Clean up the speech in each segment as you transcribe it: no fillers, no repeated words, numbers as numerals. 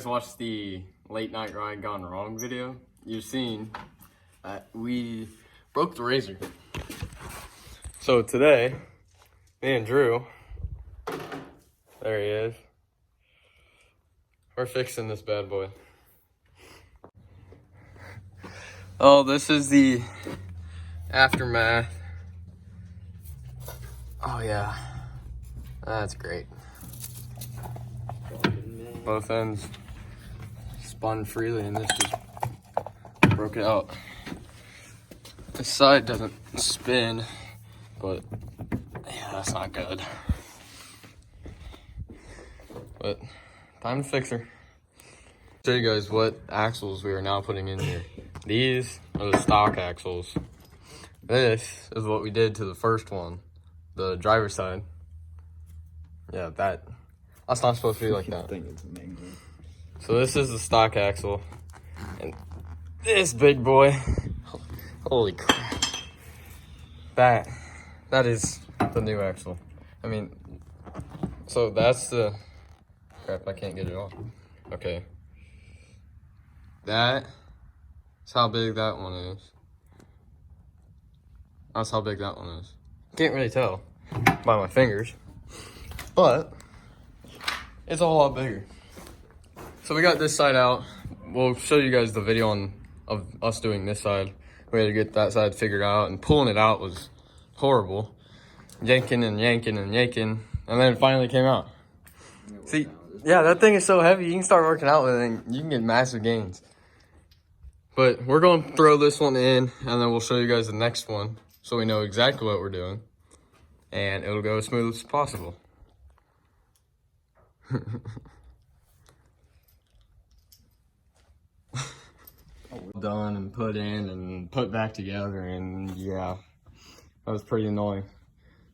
guys watched the late night ride gone wrong video, you've seen that we broke the razor. So today, me and Drew, there he is, we're fixing this bad boy. Oh, this is the aftermath. Oh yeah, that's great. Both ends spun freely and this just broke it out. This side doesn't spin, but yeah, that's not good. But time to fix her. Show you guys what axles we are now putting in here. These are the stock axles. This is what we did to the first one, the driver's side. Yeah, that's not supposed to be like that. So this is the stock axle, and this big boy, holy crap, that is the new axle. I mean, so that's the, crap, I can't get it off. Okay. That's how big that one is. That's how big that one is. Can't really tell by my fingers, but it's a whole lot bigger. So we got this side out. We'll show you guys the video of us doing this side. We had to get that side figured out, and pulling it out was horrible. Yanking and yanking and yanking, and then it finally came out. See, yeah, that thing is so heavy, you can start working out with it and you can get massive gains. But we're going to throw this one in, and then we'll show you guys the next one so we know exactly what we're doing, and it'll go as smooth as possible. Done and put in and put back together, and yeah, that was pretty annoying.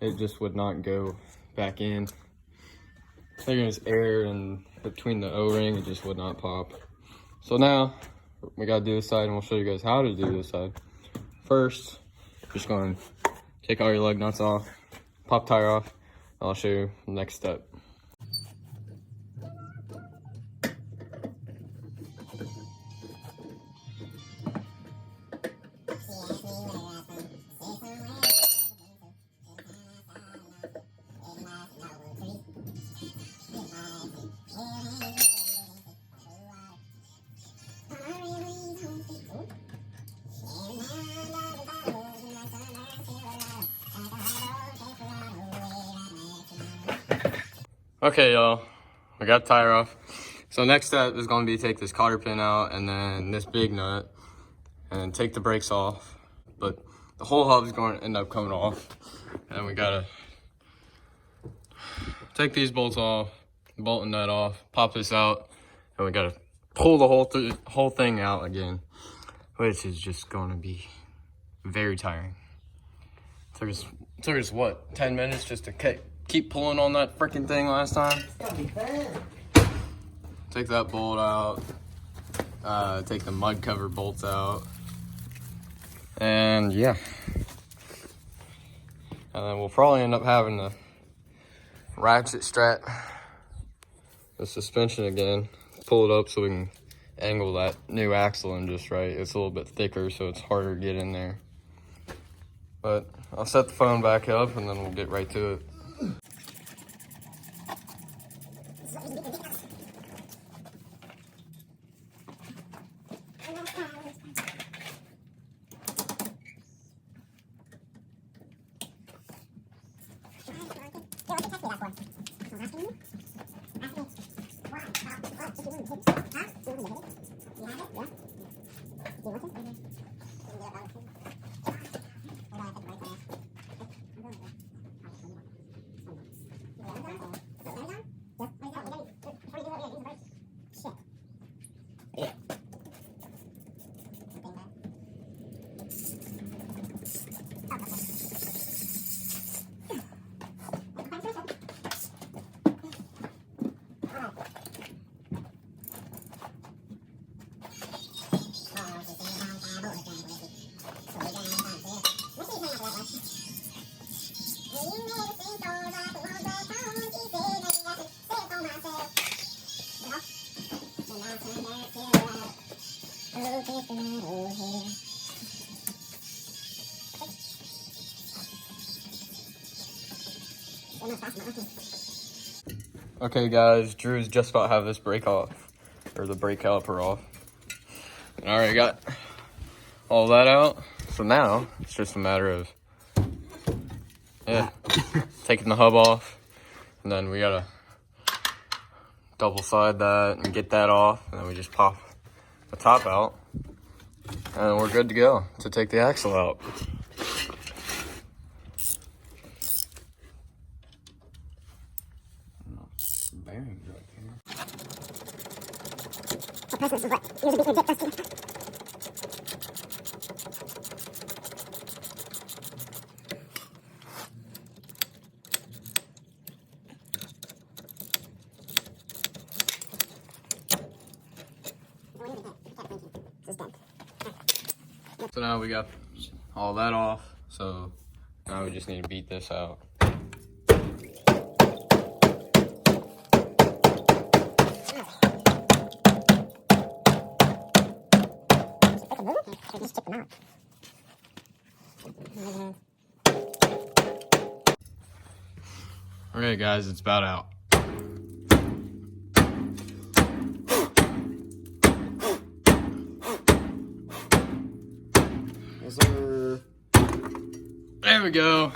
It just would not go back in. There's air and between the O-ring, it just would not pop. So now we gotta do this side, and we'll show you guys how to do this side. First, just going to take all your lug nuts off, pop tire off, and I'll show you the next step. Okay, y'all, we got the tire off. So next step is going to be take this cotter pin out, and then this big nut, and take the brakes off. But the whole hub is going to end up coming off, and we gotta take these bolts off, bolt and nut off, pop this out, and we gotta pull the whole thing out again, which is just going to be very tiring. Took us what, 10 minutes just to keep pulling on that freaking thing last time. It's gonna be fun. Take that bolt out. Take the mud cover bolts out. And yeah. And then we'll probably end up having to ratchet strap the suspension again. Pull it up so we can angle that new axle in just right. It's a little bit thicker, so it's harder to get in there. But I'll set the phone back up, and then we'll get right to it. Okay guys, Drew's just about to have this brake off, or the brake caliper off. I already got all that out, so now it's just a matter of, taking the hub off, and then we gotta double side that and get that off, and then we just pop the top out, and we're good to go to take the axle out. Bearings right here. The process is what? Here's a big dip testing. So now we got all that off, so now we just need to beat this out. Okay guys, it's about out. There we go.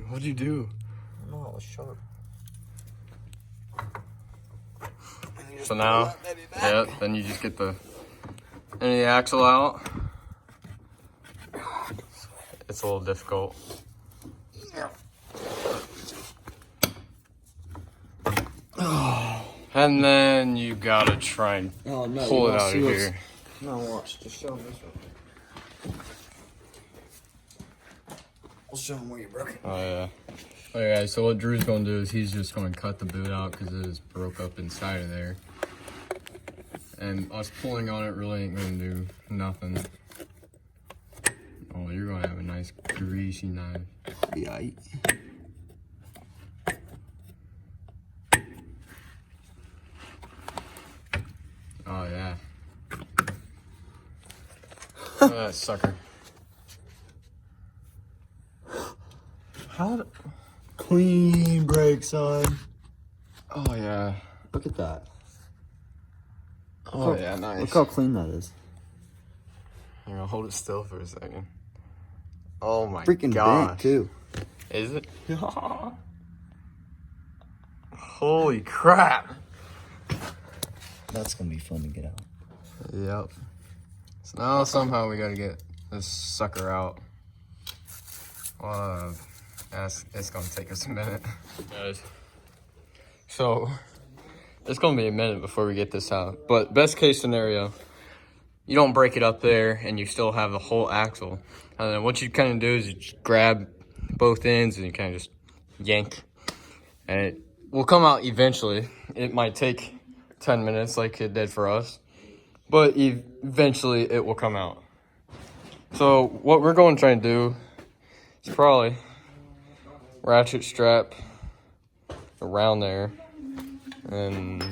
What'd you do? No, it was sharp. So now, yeah, then you just get the end of the axle out. It's a little difficult. And then you gotta try and pull it out of here. No, watch. Just show them this one. We'll show them where you broke it. Oh yeah. Okay, so what Drew's gonna do is he's just gonna cut the boot out because it is broke up inside of there. And us pulling on it really ain't gonna do nothing. Oh, you're gonna have a nice greasy knife. Yeah. Oh yeah. Oh, that sucker. How? Clean brake, son. Oh yeah. Look at that. Oh yeah, nice. Look how clean that is. I'm gonna hold it still for a second. Oh my Freaking gosh. bent too. Is it? Holy crap. That's gonna be fun to get out. Yep. So now somehow we gotta get this sucker out. It's gonna take us a minute. Guys. So, it's gonna be a minute before we get this out. But best case scenario, you don't break it up there and you still have the whole axle. And then what you kind of do is you just grab both ends and you kind of just yank. And it will come out eventually. It might take 10 minutes like it did for us. But eventually it will come out. So what we're going to try and do is probably ratchet strap around there and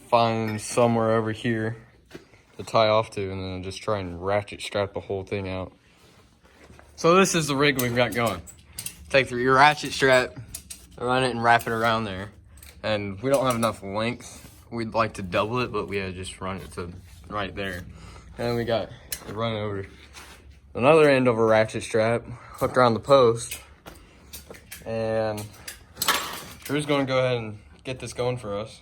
find somewhere over here to tie off to, and then just try and ratchet strap the whole thing out. So this is the rig we've got going. Take your ratchet strap, run it and wrap it around there. And we don't have enough length. We'd like to double it, but we had to just run it to right there. And then we got to run over another end of a ratchet strap, hooked around the post. And Drew's gonna go ahead and get this going for us.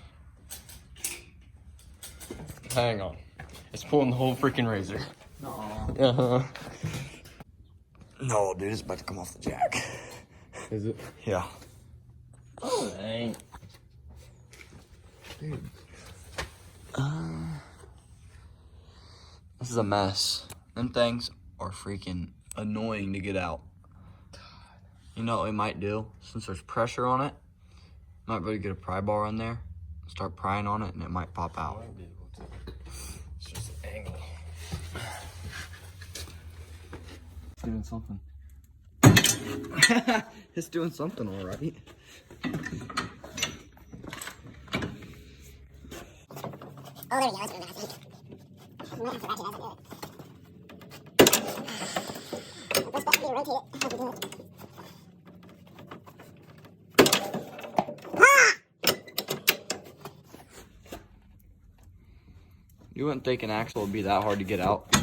Hang on. It's pulling the whole freaking razor. No. No, dude, it's about to come off the jack. Is it? Yeah. Oh, it ain't. Dude. This is a mess. Them things are freaking annoying to get out. You know what we might do? Since there's pressure on it, might really get a pry bar on there, start prying on it, and it might pop out. It's just an angle. It's doing something. It's doing something, all right. Oh, there we go. That's what I'm going to have to do. I'm going to have to ratchet it as I do it. This best to rotate it. How do you do it? You wouldn't think an axle would be that hard to get out,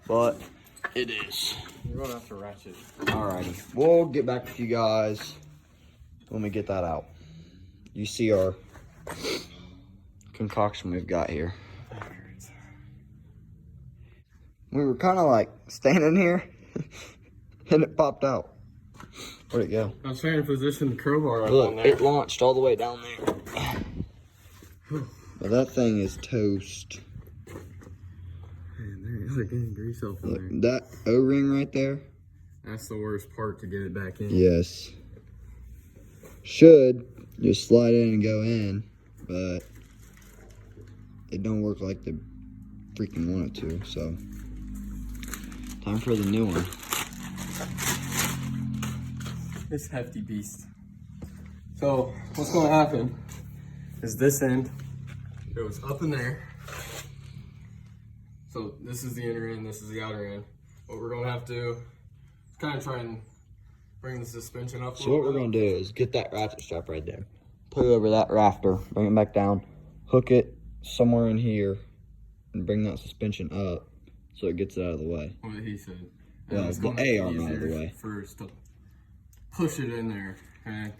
but it is. You're gonna have to ratchet. Alrighty, we'll get back with you guys when we get that out. You see our concoction we've got here. We were kind of like standing here and it popped out. Where'd it go? I was trying to position the crowbar up on Look, there. it launched all the way down there. Well, that thing is toast. Man, there is like getting grease off in Look, there. that O-ring right there. That's the worst part to get it back in. Yes. Should just slide in and go in, but it don't work like they freaking want it to, so. Time for the new one. This hefty beast. So, what's gonna happen is this end goes up in there. So, this is the inner end, this is the outer end. What we're gonna have to do is kind of try and bring the suspension up a So what we're gonna do is get that ratchet strap right there, put it over that rafter, bring it back down, hook it somewhere in here, and bring that suspension up so it gets it out of the way. what he said. Well, it's the gonna be A-arm out of the easier way. first to push it in there. Okay?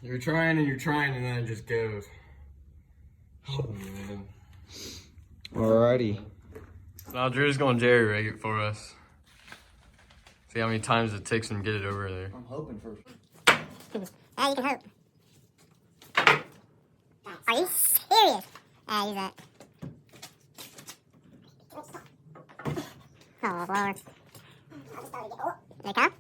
You're trying and then it just goes. Oh, man. Alrighty. Now Drew's gonna jerry rig it for us. See how many times it takes him to get it over there. I'm hoping for. Yeah, you can hope. Are you serious? Yeah, use that. Oh, Lord. There you come.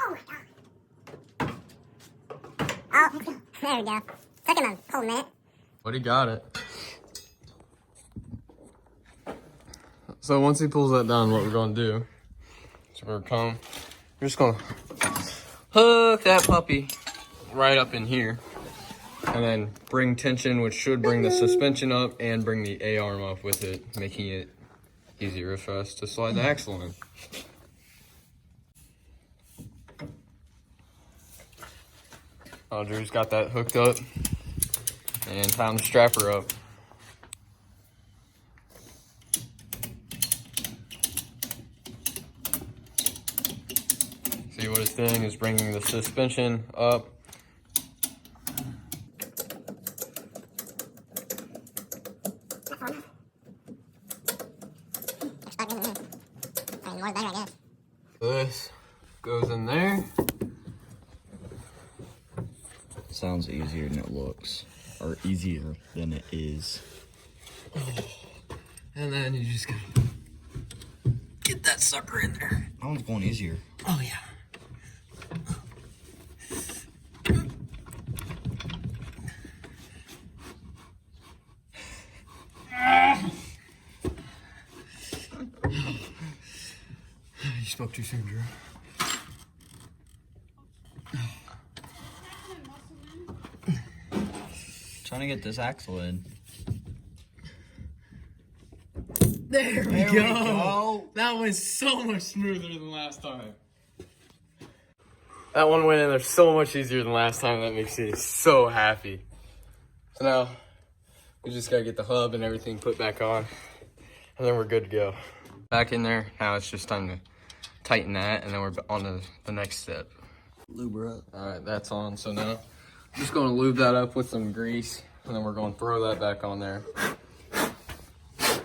Oh, my God. Oh, there we go. Took him a whole minute. But he got it. So once he pulls that down, what we're gonna do is we're just gonna hook that puppy right up in here, and then bring tension, which should bring the suspension up and bring the A-arm up with it, making it easier for us to slide the axle in. Drew's got that hooked up and time to strap her up. See what it's doing is bringing the suspension up. More better, I guess. This goes in there. Sounds easier than it looks, or easier than it is. And then you just gotta get that sucker in there. That one's going easier. Oh yeah. You spoke too soon, Drew. Trying to get this axle in. There we There we go. That went so much smoother than last time. That one went in there so much easier than last time. That makes me so happy. So now we just gotta get the hub and everything put back on, and then we're good to go. Back in there. Now it's just time to tighten that, and then we're on to the next step. Lube her up. All right, that's on. So now I'm just gonna lube that up with some grease, and then we're gonna throw that back on there.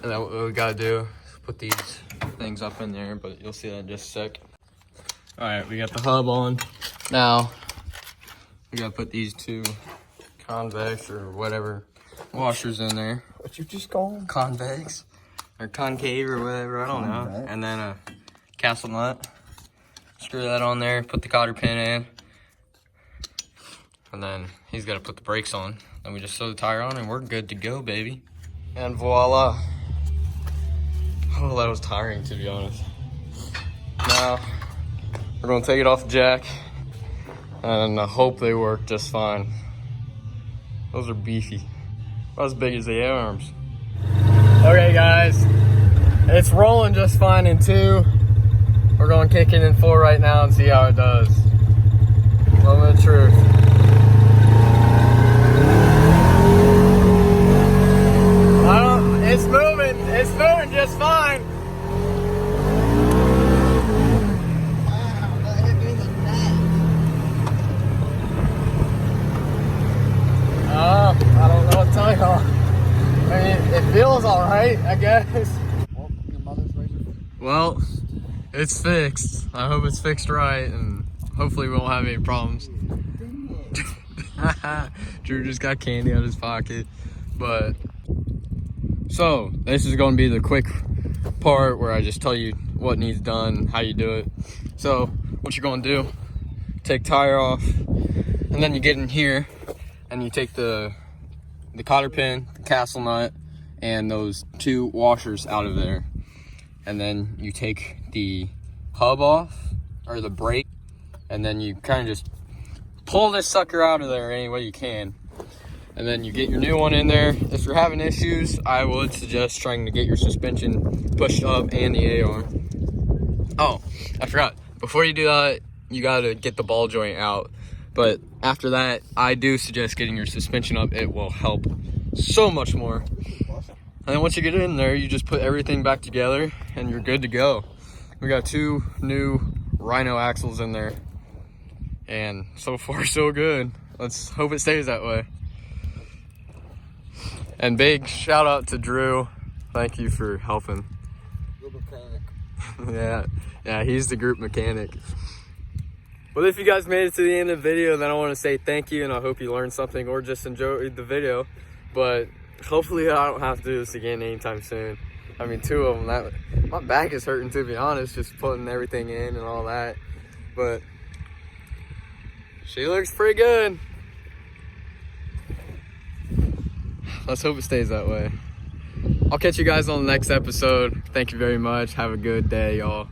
And then what we gotta do is put these things up in there, but you'll see that in just a sec. All right, we got the hub on. Now we gotta put these two convex or whatever washers in there. What you just call them? Convex or concave or whatever, I don't know. Convex. And then a castle nut. Screw that on there, put the cotter pin in. And then he's got to put the brakes on. Then we just sew the tire on and we're good to go, baby. And voila. Oh, that was tiring, to be honest. Now, we're going to take it off the jack. And I hope they work just fine. Those are beefy. About as big as the A-arms. Okay, guys. It's rolling just fine in 2. We're going to kick it in 4 right now and see how it does. Moment of truth. It's moving. It's moving just fine. Wow, that hit me in the neck. I don't know what to tell y'all. I mean, it feels alright, I guess. Well, your mother's razor. Well, it's fixed. I hope it's fixed right, and hopefully we won't have any problems. Drew just got candy out of his pocket. But, so, this is going to be the quick part where I just tell you what needs done, how you do it. So, what you're going to do, take tire off, and then you get in here, and you take the cotter pin, the castle nut, and those 2 washers out of there. And then you take the hub off, or the brake, and then you kind of just pull this sucker out of there any way you can. And then you get your new one in there. If you're having issues, I would suggest trying to get your suspension pushed up and the A-arm. Oh, I forgot. Before you do that, you gotta get the ball joint out. But after that, I do suggest getting your suspension up. It will help so much more. And then once you get it in there, you just put everything back together and you're good to go. We got 2 new Rhino axles in there. And so far, so good. Let's hope it stays that way. And big shout out to Drew. Thank you for helping. The mechanic. Yeah, he's the group mechanic. Well, if you guys made it to the end of the video, then I want to say thank you, and I hope you learned something or just enjoyed the video. But hopefully I don't have to do this again anytime soon. I mean, 2 of them. My back is hurting, to be honest, just putting everything in and all that. But she looks pretty good. Let's hope it stays that way. I'll catch you guys on the next episode. Thank you very much. Have a good day, y'all.